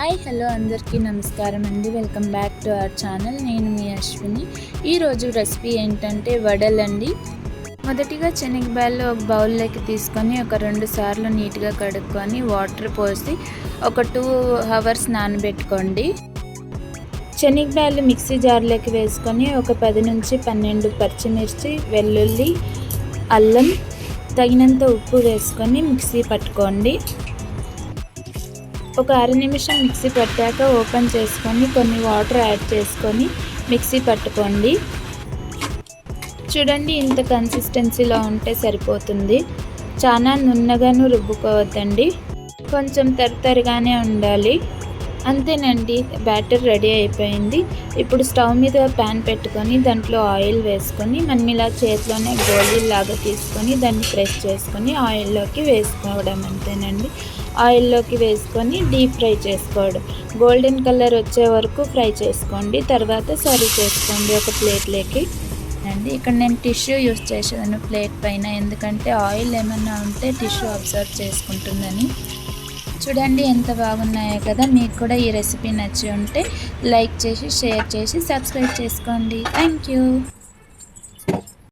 Hi hello అందరికీ నమస్కారం అండి. Welcome back to our channel. నేను మీ అశ్విని. ఈరోజు రెసిపీ ఏంటంటే వడలండి. మొదటిగా శనగబ్యాళ్ళు ఒక బౌల్లోకి తీసుకొని ఒక 2 సార్లు నీట్గా కడుక్కొని వాటర్ పోసి ఒక 2 hours నానబెట్టుకోండి. శనగబ్యాళ్ళు మిక్సీ జార్లోకి వేసుకొని ఒక 10 నుంచి 12 పచ్చిమిర్చి, వెల్లుల్లి, అల్లం, తగినంత ఉప్పు వేసుకొని మిక్సీ పట్టుకోండి. ఒక అర నిమిషం మిక్సీ పట్టాక ఓపెన్ చేసుకొని కొన్ని వాటర్ యాడ్ చేసుకొని మిక్సీ పట్టుకోండి. చూడండి, ఇంత కన్సిస్టెన్సీలో ఉంటే సరిపోతుంది. చాలా నున్నగాను రుబ్బుకోవద్దండి, కొంచెం తరితరిగానే ఉండాలి. అంతేనండి, బ్యాటర్ రెడీ అయిపోయింది. ఇప్పుడు స్టవ్ మీద ప్యాన్ పెట్టుకొని దాంట్లో ఆయిల్ వేసుకొని మనం ఇలా చేతిలోనే గోళీలాగా తీసుకొని దాన్ని ప్రెస్ చేసుకొని ఆయిల్లోకి వేసుకోవడం. అంతేనండి, ఆయిల్లోకి వేసుకొని డీప్ ఫ్రై చేసుకోవడం. గోల్డెన్ కలర్ వచ్చే వరకు ఫ్రై చేసుకోండి. తర్వాత సర్వ్ చేసుకోండి ఒక ప్లేట్లోకి. అండి, ఇక్కడ నేను టిష్యూ యూస్ చేసాను ప్లేట్ పైన, ఎందుకంటే ఆయిల్ ఏమన్నా ఉంటే టిష్యూ అబ్జర్వ్ చేసుకుంటుందని. చూడండి ఎంత బాగున్నాయో కదా. మీకు కూడా ఈ రెసిపీ నచ్చి ఉంటే లైక్ చేసి, షేర్ చేసి, సబ్స్క్రైబ్ చేసుకోండి. Thank you.